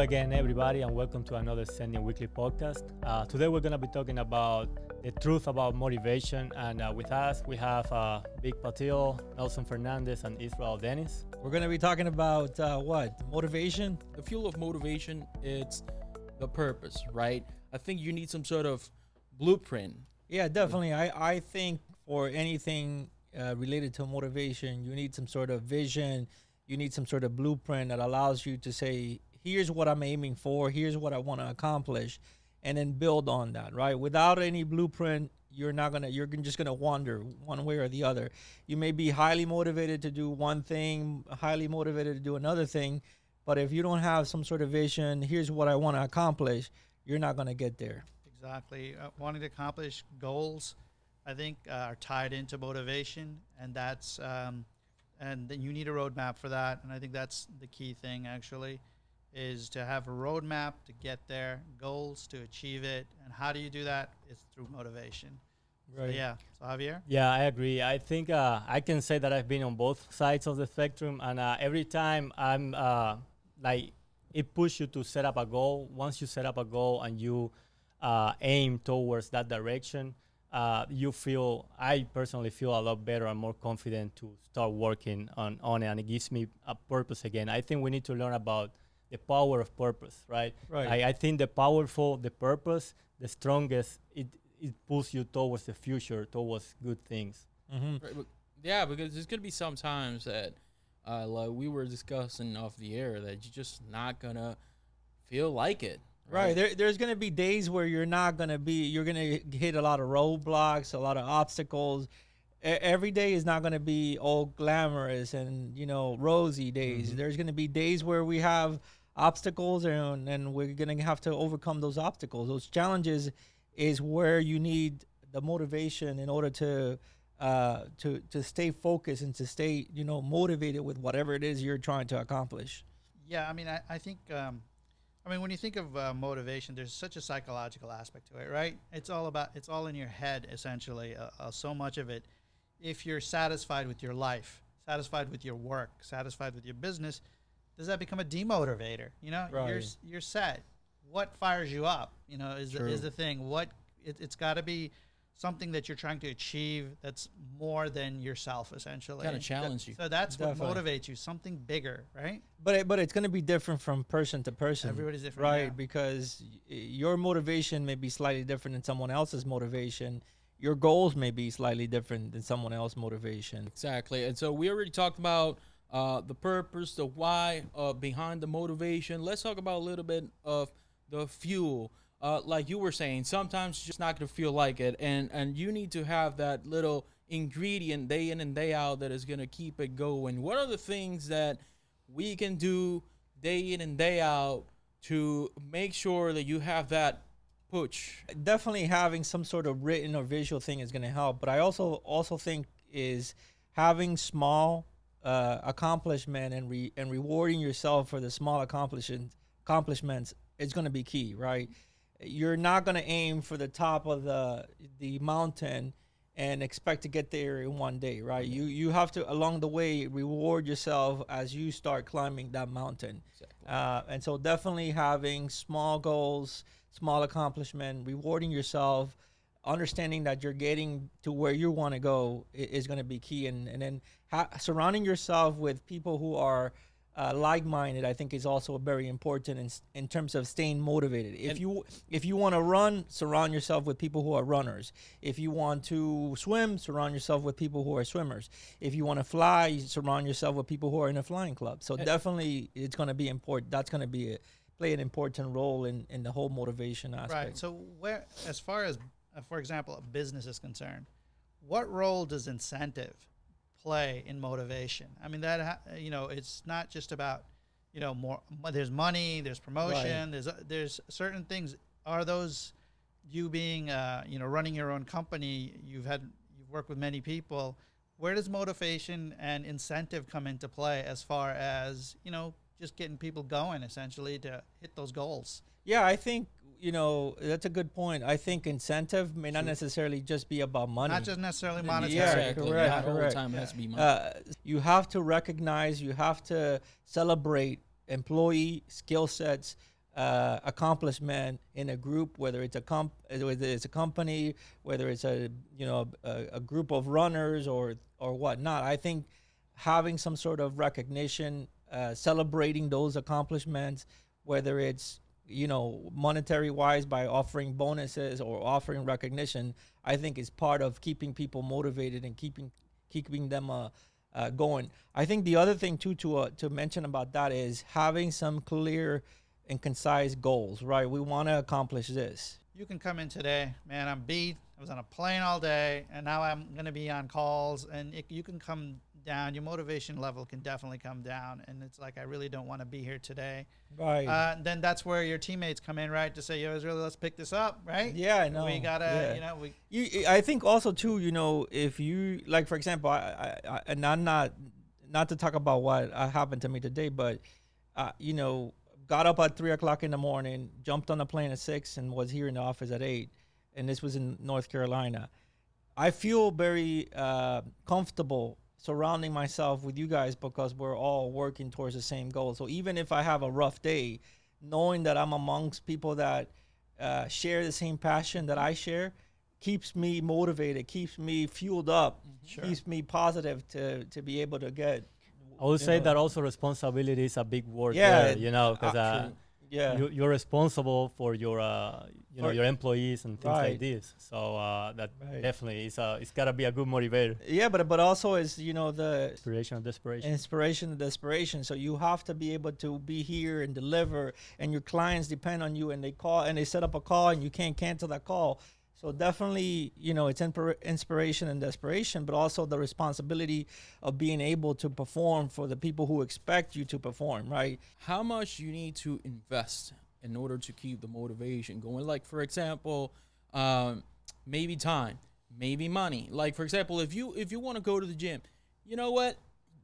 again, everybody, and welcome to another Sending Weekly podcast. Today, we're going to be talking about the truth about motivation. And with us, we have Big Patil, Nelson Fernandez, and Israel Dennis. We're going to be talking about what? Motivation? The fuel of motivation, it's the purpose, right? I think you need some sort of blueprint. Yeah, definitely. I think for anything related to motivation, you need some sort of vision. You need some sort of blueprint that allows you to say, here's what I'm aiming for, here's what I want to accomplish, and then build on that, right? Without any blueprint, you're just gonna wander one way or the other. You may be highly motivated to do one thing, highly motivated to do another thing, but if you don't have some sort of vision, here's what I want to accomplish, you're not gonna get there. Exactly. Wanting to accomplish goals, I think, are tied into motivation, and that's and then you need a roadmap for that. And I think that's the key thing, actually, is to have a roadmap to get there, goals to achieve it. And how do you do that? It's through motivation. Right. So Javier? Yeah, I agree. I think I can say that I've been on both sides of the spectrum, and every time I'm it pushes you to set up a goal. Once you set up a goal and you aim towards that direction, I personally feel a lot better and more confident to start working on it, and it gives me a purpose again. I think we need to learn about the power of purpose, right? Right. I think the purpose, the strongest, it pulls you towards the future, towards good things. Mm-hmm. Right, yeah, because there's going to be some times that, like we were discussing off the air, that you're just not going to feel like it. Right. There's going to be days where you're going to hit a lot of roadblocks, a lot of obstacles. Every day is not going to be all glamorous and, rosy days. Mm-hmm. There's going to be days where we have obstacles and we're going to have to overcome those obstacles. Those challenges is where you need the motivation in order to stay focused and to stay, motivated with whatever it is you're trying to accomplish. Yeah, I mean, I think, when you think of motivation, there's such a psychological aspect to it, right? It's all in your head, essentially, so much of it. If you're satisfied with your life, satisfied with your work, satisfied with your business, does that become a demotivator? Right. You're set. What fires you up? Is the thing. It's got to be something that you're trying to achieve that's more than yourself, essentially. Kind of challenge you. So that's Definitely. what motivates you, something bigger, right? But it's going to be different from person to person. Everybody's different, right? yeah. Because your motivation may be slightly different than someone else's motivation. Your goals may be slightly different than someone else's motivation. Exactly. And so we already talked about the purpose, the why behind the motivation. Let's talk about a little bit of the fuel. Like you were saying, sometimes you're just not going to feel like it. And you need to have that little ingredient day in and day out that is going to keep it going. What are the things that we can do day in and day out to make sure that you have that push? Definitely having some sort of written or visual thing is going to help. But I also think is having small accomplishment and rewarding yourself for the small accomplishments is going to be key, right? You're not going to aim for the top of the mountain and expect to get there in one day, right? You have to, along the way, reward yourself as you start climbing that mountain. Exactly. And so definitely having small goals, small accomplishment, rewarding yourself, understanding that you're getting to where you want to go is going to be key. And then surrounding yourself with people who are like-minded, I think, is also very important in terms of staying motivated. If you want to run, surround yourself with people who are runners. If you want to swim, surround yourself with people who are swimmers. If you want to fly, surround yourself with people who are in a flying club. So definitely, it's going to be important. That's going to play an important role in the whole motivation aspect. Right. So as far as, for example, a business is concerned, what role does incentive play in motivation? I mean, it's not just about, more. There's money, there's promotion, there's certain things. Are those you being, running your own company? You've worked with many people. Where does motivation and incentive come into play as far as just getting people going, essentially, to hit those goals? Yeah, I think that's a good point. I think incentive may not necessarily just be about money. Not just necessarily monetary. Yeah, Exactly. correct, Not all the correct. time it has to be money. You have to recognize, you have to celebrate employee skill sets, accomplishment in a group, whether it's a company, whether it's a group of runners or whatnot. I think having some sort of recognition, celebrating those accomplishments, whether it's monetary wise by offering bonuses or offering recognition, I think is part of keeping people motivated and keeping them going. I think the other thing too to mention about that is having some clear and concise goals, right? We want to accomplish this. You can come in today, man, I'm beat. I was on a plane all day, and now I'm going to be on calls, and you can come down. Your motivation level can definitely come down, and it's like, I really don't want to be here today. Right. Then that's where your teammates come in, right, to say, yo, Israel, let's pick this up, right? Yeah, I know. We got to, I think also too, if you, like, for example, and I'm not to talk about what happened to me today, but, got up at 3:00 in the morning, jumped on a plane at 6 and was here in the office at 8. And this was in North Carolina. I feel very comfortable surrounding myself with you guys because we're all working towards the same goal. So even if I have a rough day, knowing that I'm amongst people that share the same passion that I share keeps me motivated, keeps me fueled up, keeps me positive to be able to get. I would say that also responsibility is a big word Yeah, there, because you're responsible for your your employees and things like this. So that definitely it's got to be a good motivator. Yeah, but also is the inspiration and desperation. So you have to be able to be here and deliver, and your clients depend on you, and they call and they set up a call, and you can't cancel that call. So definitely, it's inspiration and desperation, but also the responsibility of being able to perform for the people who expect you to perform, right? How much you need to invest in order to keep the motivation going? Like, for example, maybe time, maybe money. Like, for example, if you want to go to the gym, you know what?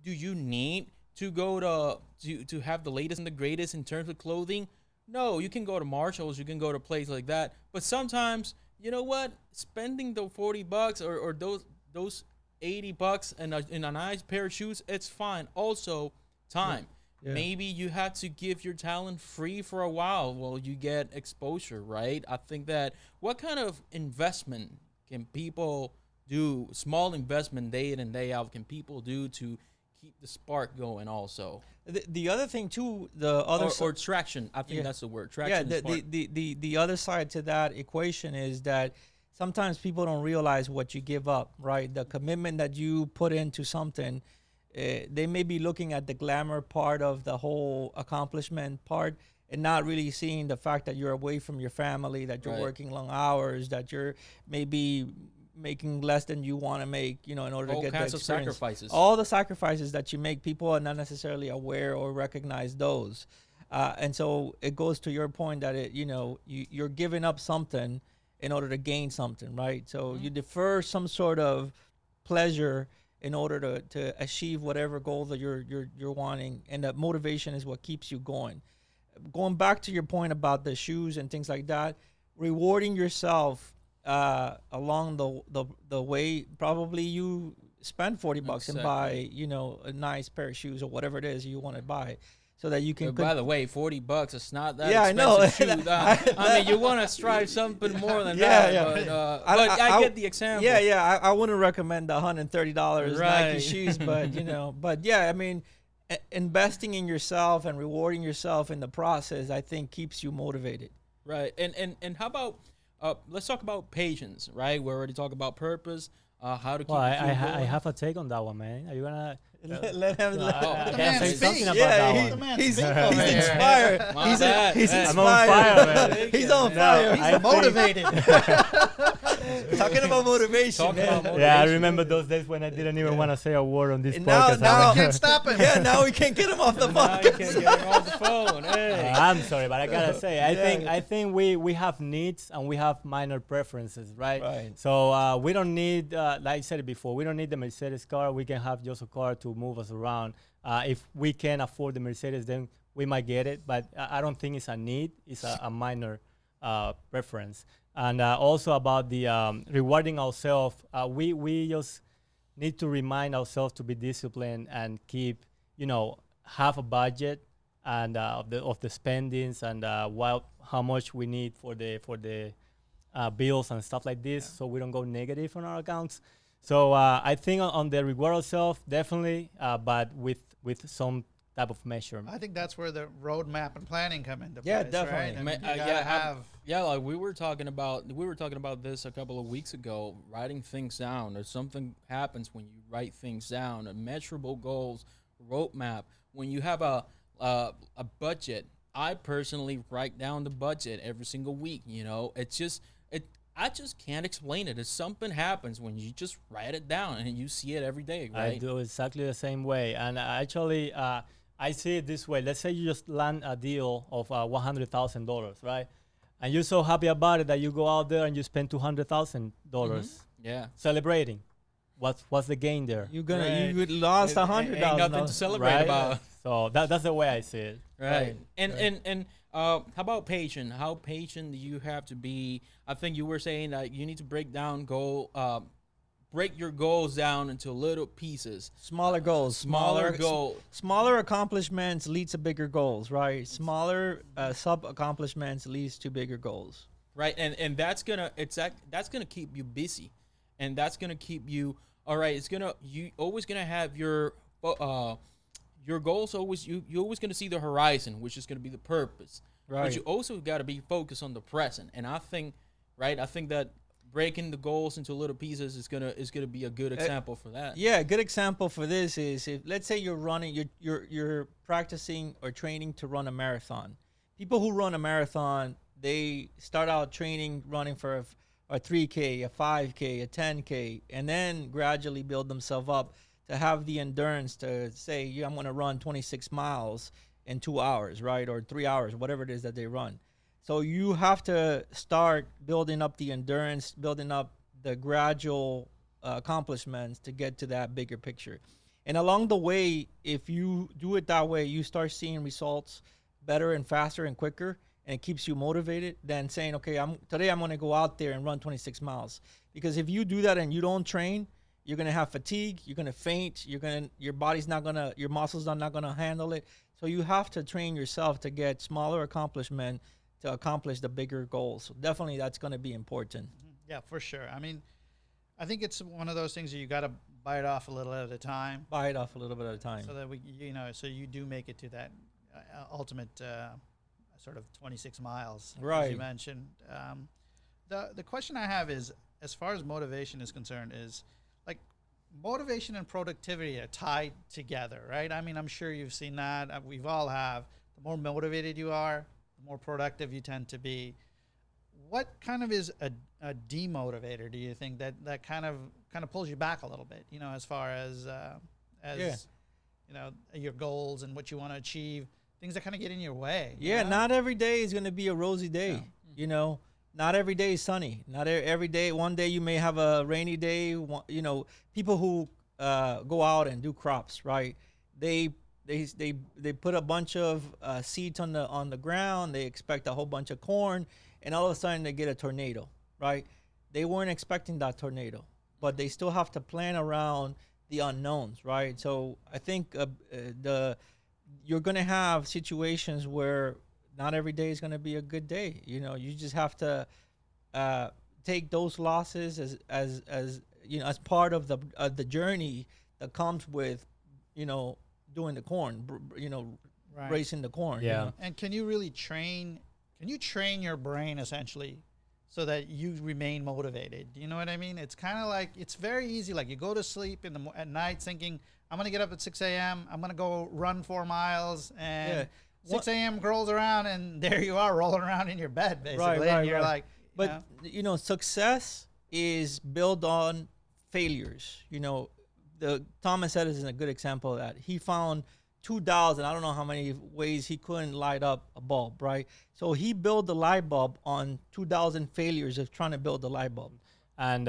Do you need to go to have the latest and the greatest in terms of clothing? No, you can go to Marshalls, you can go to a place like that. But sometimes, you know what? Spending the $40 or those $80 in a nice pair of shoes, it's fine. Also, time. Yeah. Maybe you have to give your talent free for a while while you get exposure, right? I think that what kind of investment can people do, small investment day in and day out, can people do to keep the spark going also? The other thing too, the other or traction. I think that's the word. Traction. Yeah. The other side to that equation is that sometimes people don't realize what you give up, right? The commitment that you put into something, they may be looking at the glamour part of the whole accomplishment part and not really seeing the fact that you're away from your family, that you're working long hours, that you're maybe making less than you want to make, in order to get the experience. Sacrifices. All the sacrifices that you make, people are not necessarily aware or recognize those. And so it goes to your point that you're giving up something in order to gain something, right? So you defer some sort of pleasure in order to achieve whatever goal that you're wanting, and that motivation is what keeps you going. Going back to your point about the shoes and things like that, rewarding yourself along the way, probably you spend $40 and buy a nice pair of shoes or whatever it is you want to buy, so that you can. By the way, $40, it's not that I expensive. know. I mean, you want to strive something more than that. Yeah. But I get the example. Yeah. I wouldn't recommend the $130 Nike shoes, but but yeah, I mean, investing in yourself and rewarding yourself in the process, I think, keeps you motivated. Right. And how about let's talk about patience, right? We already talked about purpose, how to keep I have a take on that one, man. Are you gonna let him? I the can man say speak. something about Yeah, that one. he's over here. inspired. He's inspired. I'm on fire, man. He's on fire. I think- Motivated. Talking about motivation, Talk man. about motivation. Yeah, I remember those days when I didn't even want to say a word on this And now- podcast. now I can't stop him. Yeah, now we can't get him off the Now you podcast. can get him off the phone. Hey. I'm sorry, but I gotta say, I think we have needs and we have minor preferences, right? Right. So we don't need, like I said before, we don't need the Mercedes car. We can have just a car to move us around. If we can afford the Mercedes, then we might get it. But I don't think it's a need. It's a minor preference. And also about the rewarding ourselves, we just need to remind ourselves to be disciplined and keep, have a budget and of the spendings and how much we need for the bills and stuff like this, so we don't go negative on our accounts. So I think on the reward itself, definitely, but with some type of measure. I think that's where the roadmap and planning come into Yeah, place, definitely. right? And Ma- you gotta yeah, have Yeah, like we were talking about this a couple of weeks ago. Writing things down, or something happens when you write things down. Measurable goals, roadmap. When you have a budget, I personally write down the budget every single week. You know, it's just it. I just can't explain it. It's something happens when you just write it down and you see it every day, right? I do exactly the same way. And actually, I see it this way. Let's say you just land a deal of $100,000, right? And you're so happy about it that you go out there and you spend $200,000 Yeah. celebrating. What's the gain there? You're gonna Right. you lost Ain't nothing to celebrate Right? about. So that's the way I see it. Right. And how about patient? How patient do you have to be? I think you were saying that you need to break your goals down into little pieces. Smaller goals, Smaller goal. smaller accomplishments leads to bigger goals, right? Smaller sub accomplishments leads to bigger goals. Right. And that's gonna keep you busy, and that's gonna keep you all right. You always gonna have your goals always you always gonna see the horizon, which is gonna be the purpose. Right. But you also got to be focused on the present. And I think that breaking the goals into little pieces is gonna be a good example for that. Yeah, a good example for this is, if let's say you're running, you're practicing or training to run a marathon. People who run a marathon, they start out training running for a 3K, a 5K, a 10K, and then gradually build themselves up to have the endurance to say, yeah, I'm going to run 26 miles in 2 hours, right? Or 3 hours, whatever it is that they run. So you have to start building up the endurance, building up the gradual accomplishments to get to that bigger picture. And along the way, if you do it that way, you start seeing results better and faster and quicker, and it keeps you motivated than saying, okay, today I'm going to go out there and run 26 miles. Because if you do that and you don't train, you're going to have fatigue, you're going to faint, your body's not going to, your muscles are not going to handle it. So you have to train yourself to get smaller accomplishment to accomplish the bigger goals. So definitely that's going to be important. yeah, for sure. I mean, I think it's one of those things that you got to bite off a little at a time, Buy it off a little bit at a time. so that so you do make it to that ultimate sort of 26 miles, as Right. you mentioned. The question I have is, as far as motivation is concerned, is like motivation and productivity are tied together, right? I mean, I'm sure you've seen that. We've all have. The more motivated you are, the more productive you tend to be. What kind of is a demotivator, do you think, that kind of pulls you back a little bit, as far as Yeah. your goals and what you want to achieve, things that kind of get in your way? Yeah, not every day is going to be a rosy day. Yeah. Not every day is sunny. Not every day. One day you may have a rainy day. People who go out and do crops, right? They put a bunch of seeds on the ground. They expect a whole bunch of corn, and all of a sudden they get a tornado, right? They weren't expecting that tornado, but they still have to plan around the unknowns, right? So I think you're going to have situations where not every day is going to be a good day. You just have to take those losses as part of the journey that comes with doing the corn, Right. racing the corn. Yeah. And can you really train your brain essentially so that you remain motivated? Do you know what I mean? It's kind of like, it's very easy. Like, you go to sleep at night thinking, I'm going to get up at 6 a.m. I'm going to go run 4 miles, and Yeah. 6 a.m. rolls around, and there you are rolling around in your bed, basically. And you're like, But success is built on failures. The Thomas Edison is a good example of that. He found 2,000, I don't know how many ways he couldn't light up a bulb, right? So he built the light bulb on 2,000 failures of trying to build the light bulb. And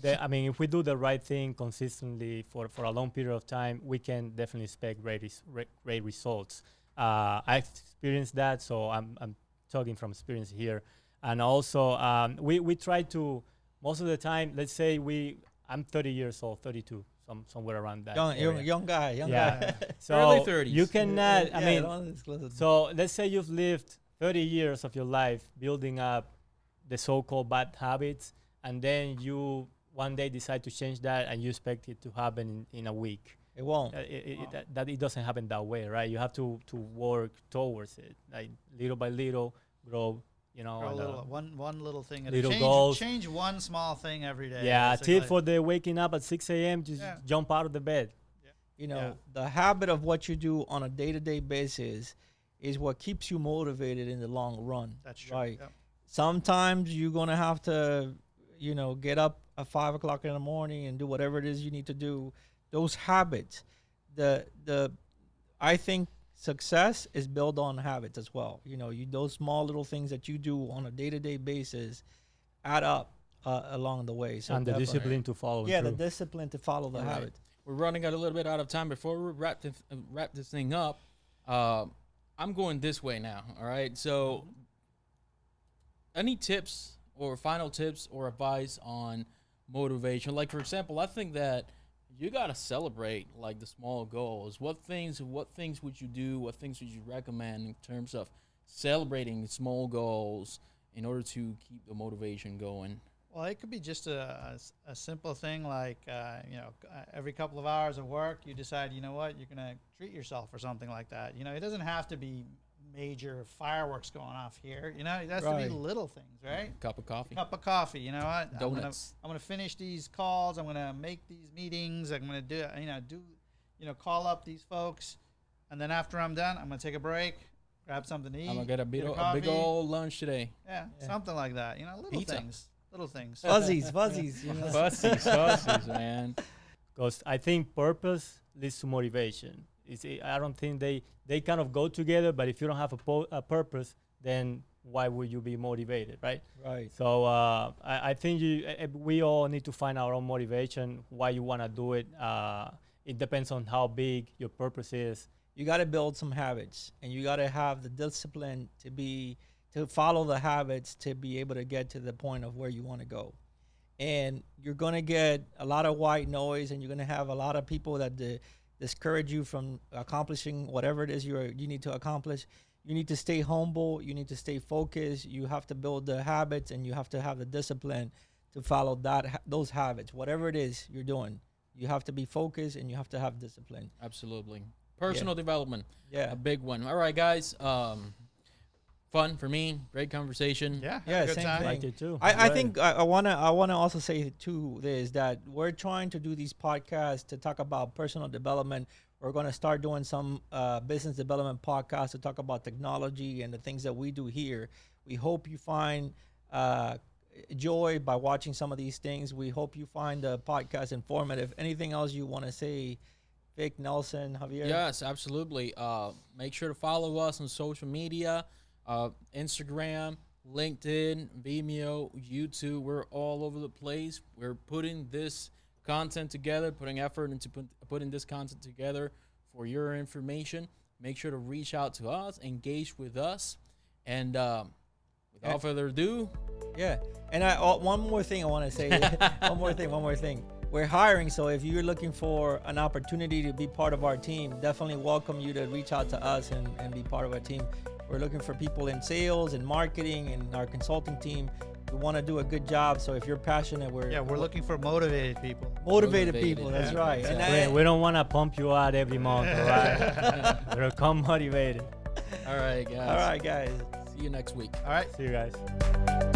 if we do the right thing consistently for a long period of time, we can definitely expect great results. I've experienced that, so I'm talking from experience here. And also, we try to, most of the time, let's say I'm 30 years old, 32. somewhere around that. Young area. guy, young Yeah. guy. So Early 30s. you cannot. I Yeah, mean, don't disclose it. so let's say you've lived 30 years of your life building up the so-called bad habits, and then you one day decide to change that, and you expect it to happen in a week. It won't. That it doesn't happen that way, right? You have to work towards it, like little by little, grow. You know, Grow a and, little, one little thing at little a goals. change one small thing every day. yeah. basically. Tip for the waking up at 6 a.m. Just Yeah. jump out of the bed. You know, Yeah. the habit of what you do on a day-to-day basis is what keeps you motivated in the long run. That's true. Right. Yep. Sometimes you're gonna have to, get up at 5 o'clock in the morning and do whatever it is you need to do. Those habits, I think success is built on habits as well. Those small little things that you do on a day-to-day basis add up along the way. So And the definitely- discipline to follow. Yeah, the through. discipline to follow the All right. habit. We're running out a little bit out of time. Before we wrap this thing up, I'm going this way now. All right. So, any tips or final tips or advice on motivation? Like, for example, I think that you gotta celebrate like the small goals. What things would you do? What things would you recommend in terms of celebrating small goals in order to keep the motivation going? Well, it could be just a simple thing like, every couple of hours of work, you decide, you know what, you're going to treat yourself or something like that. It doesn't have to be major fireworks going off here. It has to be Right. little things, right? Cup of coffee. Cup of coffee, you know what? Donuts. I'm gonna finish these calls. I'm gonna make these meetings. I'm gonna call up these folks, and then after I'm done, I'm gonna take a break, grab something to eat. I'm gonna get a big coffee. old lunch today. Yeah, Yeah. something like that. Little Pizza. things. Little things. Fuzzies. Fussies, man. Because I think purpose leads to motivation. I don't think they kind of go together, but if you don't have a purpose, then why would you be motivated, right? Right. So I think we all need to find our own motivation, why you want to do it. It depends on how big your purpose is. You got to build some habits, and you got to have the discipline to follow the habits to be able to get to the point of where you want to go. And you're going to get a lot of white noise, and you're going to have a lot of people that discourage you from accomplishing whatever it is you need to accomplish. You need to stay humble. You need to stay focused. You have to build the habits, and you have to have the discipline to follow those habits. Whatever it is you're doing, you have to be focused, and you have to have discipline. Absolutely. Personal development. Yeah. A big one. All right, guys. Fun for me. Great conversation. Yeah. Yeah, have a good same time. thing. Like it too. I Right. think I wanna also say too is that we're trying to do these podcasts to talk about personal development. We're gonna start doing some business development podcasts to talk about technology and the things that we do here. We hope you find joy by watching some of these things. We hope you find the podcast informative. Anything else you want to say, Vic, Nelson, Javier? Yes, absolutely. Make sure to follow us on social media, Instagram, LinkedIn, Vimeo, YouTube. We're all over the place. We're putting this content together, putting effort into putting this content together for your information. Make sure to reach out to us, engage with us, and without further ado, Yeah, and one more thing I want to say. one more thing. We're hiring, so if you're looking for an opportunity to be part of our team, definitely welcome you to reach out to us and be part of our team. We're looking for people in sales and marketing and our consulting team. We want to do a good job, so if you're passionate, we're looking for motivated people. motivated Motivated, people. That's yeah. right. And We don't want to pump you out every month, all right? We'll come motivated. all right, guys. all right, guys. See you next week. All right. See you guys.